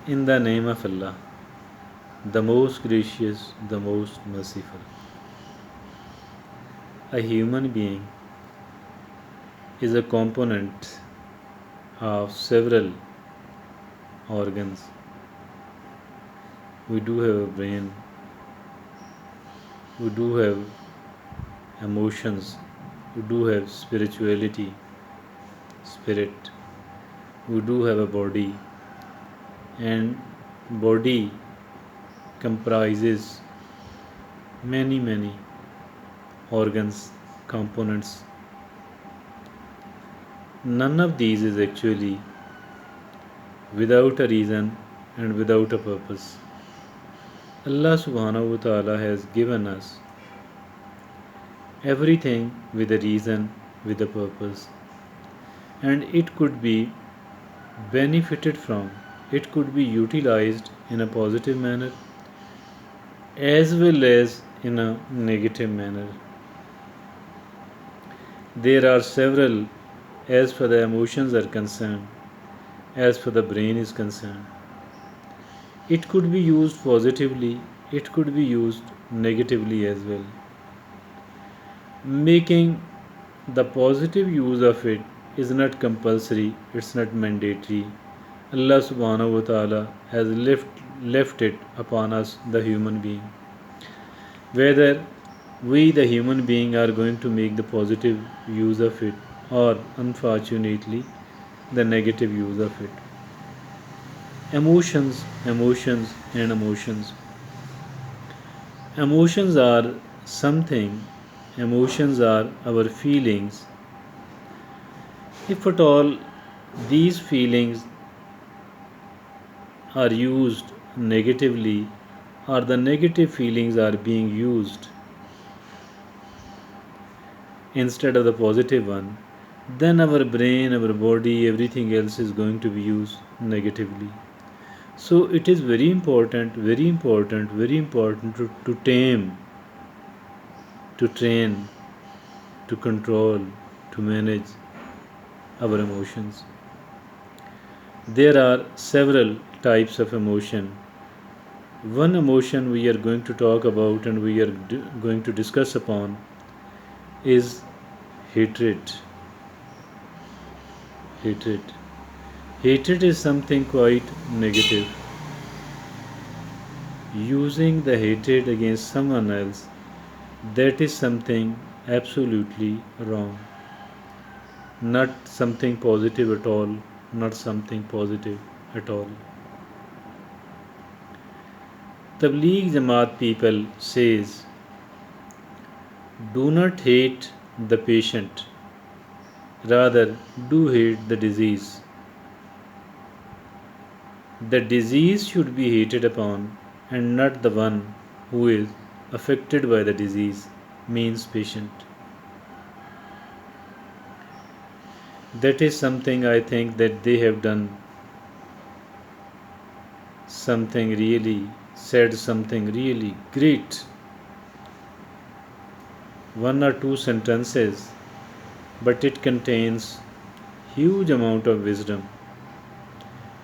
In the name of Allah, the most gracious, the most merciful. A human being is a component of several organs. We do have a brain, we do have emotions, we do have spirituality, spirit, we do have a body, and body comprises many organs, components. None of these is actually without a reason and without a purpose. Allah subhanahu wa ta'ala has given us everything with a reason, with a purpose, and it could be benefited from, it could be utilized in a positive manner as well as in a negative manner. There are several, as far the emotions are concerned, as far the brain is concerned. It could be used positively, it could be used negatively as well. Making the positive use of it is not compulsory, it's not mandatory. Allah subhanahu wa ta'ala has left it upon us, the human being. Whether we, the human being, are going to make the positive use of it or unfortunately the negative use of it. Emotions, emotions, and emotions. Emotions are something, emotions are our feelings. If at all these feelings are used negatively or the negative feelings are being used instead of the positive one, then our brain, our body, everything else is going to be used negatively. So it is very important, very important, very important to tame, to train, to control, to manage our emotions. There are several types of emotion. One emotion we are going to talk about and we are going to discuss upon is hatred. Hatred. Hatred is something quite negative. Using the hatred against someone else, that is something absolutely wrong. Not something positive at all, not something positive at all. Tabligh Jamaat people says, do not hate the patient, rather do hate the disease. The disease should be hated upon and not the one who is affected by the disease, means patient. That is something I think that they have done something really, said something really great. One or two sentences, but it contains huge amount of wisdom.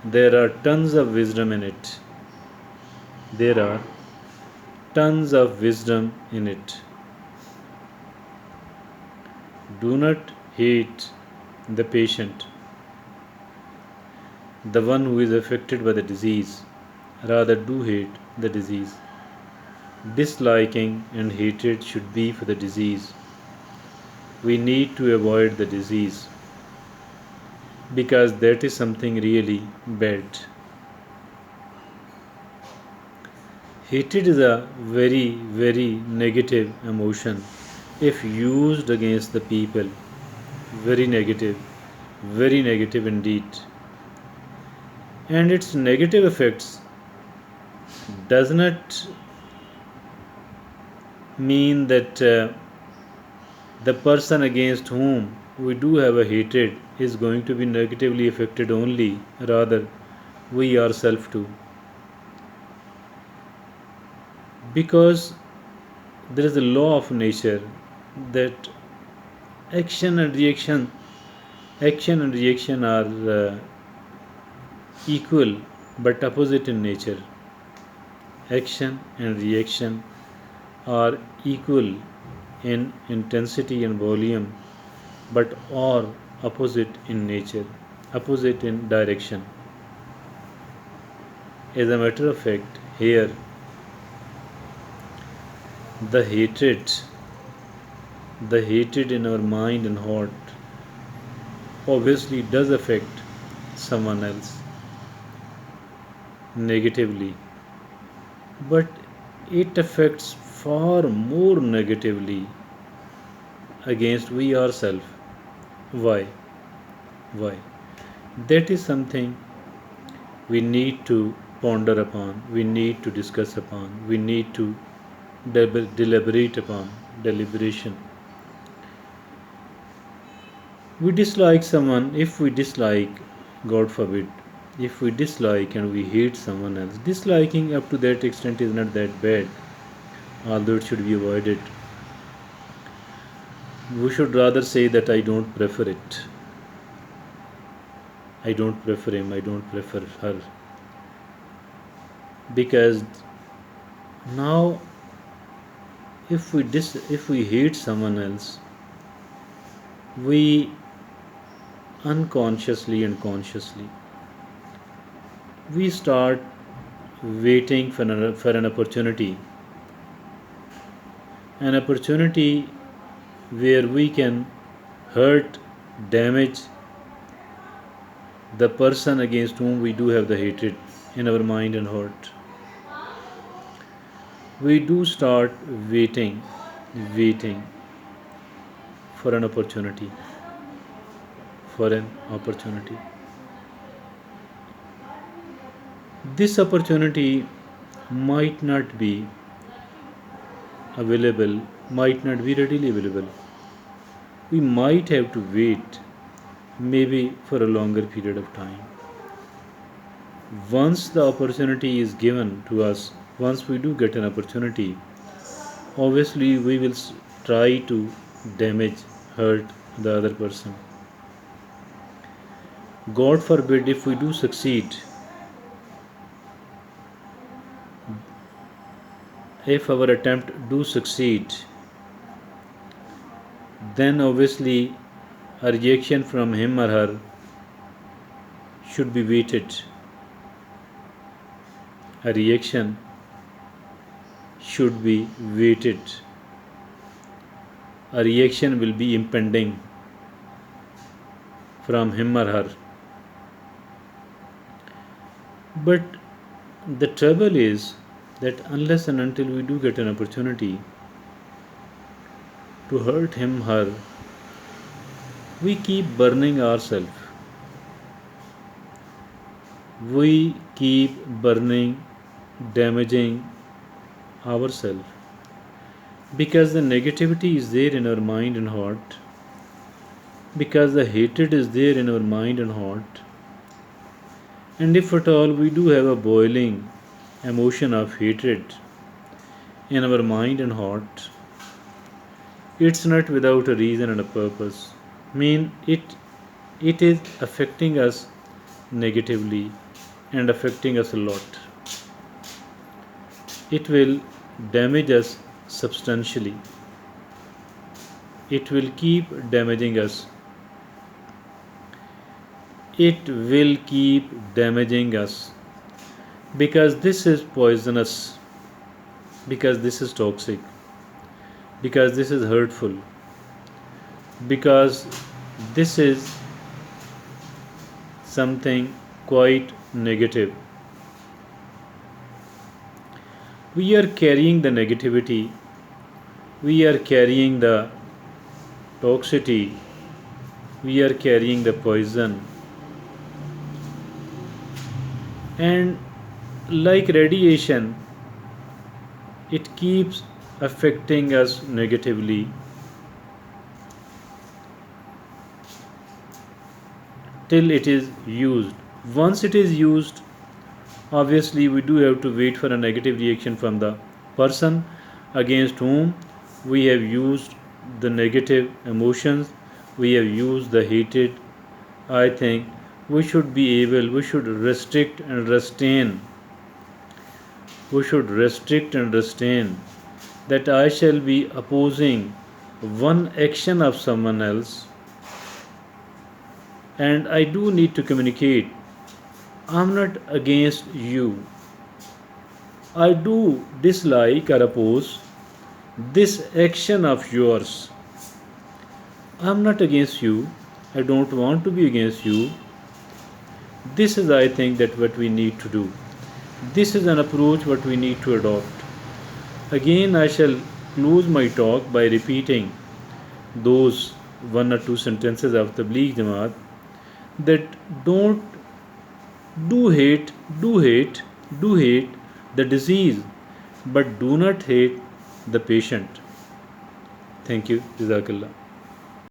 There are tons of wisdom in it. There are tons of wisdom in it. Do not hate the patient, the one who is affected by the disease, rather do hate the disease. Disliking and hatred should be for the disease. We need to avoid the disease because that is something really bad. Hatred is a very negative emotion if used against the people. Very negative indeed. And its negative effects does not mean that the person against whom we do have a hatred is going to be negatively affected only, rather we ourselves too. Because there is a law of nature that action and reaction are equal but opposite in nature. Action and reaction are equal in intensity and volume, but are opposite in nature, opposite in direction. As a matter of fact, here the hatred, the hatred in our mind and heart obviously does affect someone else negatively, but it affects far more negatively against we ourselves. Why? Why? That is something we need to ponder upon, we need to discuss upon, we need to deliberate upon, deliberation. We dislike someone, if we dislike, God forbid, if we dislike and we hate someone else, disliking up to that extent is not that bad, although it should be avoided. We should rather say that I don't prefer it. I don't prefer him, I don't prefer her. Because now if we hate someone else, we unconsciously and consciously we start waiting for an opportunity where we can hurt, damage the person against whom we do have the hatred in our mind and heart. We do start waiting for an opportunity, for an opportunity. This opportunity might not be available, might not be readily available. We might have to wait maybe for a longer period of time. Once the opportunity is given to us, once we do get an opportunity, obviously we will try to damage, hurt the other person. God forbid if we do succeed, if our attempt do succeed, then obviously a reaction from him or her should be waited. A reaction should be waited. A reaction will be impending from him or her. But the trouble is that unless and until we do get an opportunity to hurt him, her, we keep burning ourselves. We keep burning, damaging ourselves. Because the negativity is there in our mind and heart. Because the hatred is there in our mind and heart. And if at all we do have a boiling emotion of hatred in our mind and heart, it's not without a reason and a purpose. It is affecting us negatively and affecting us a lot. It will damage us substantially. It will keep damaging us. It will keep damaging us because this is poisonous, because this is toxic, because this is hurtful, because this is something quite negative. We are carrying the negativity, we are carrying the toxicity, we are carrying the poison, and like radiation, it keeps affecting us negatively till it is used. Once it is used, obviously we do have to wait for a negative reaction from the person against whom we have used the negative emotions, we have used the hatred. I think we should be able, we should restrict and restrain, we should restrict and restrain that I shall be opposing one action of someone else, and I do need to communicate. I'm not against you. I do dislike or oppose this action of yours. I'm not against you. I don't want to be against you. This is, I think, that what we need to do. This is an approach what we need to adopt. Again, I shall close my talk by repeating those one or two sentences of Tabligh Jamaat, that don't do hate, do hate, do hate the disease, but do not hate the patient. Thank you. Jazakallah.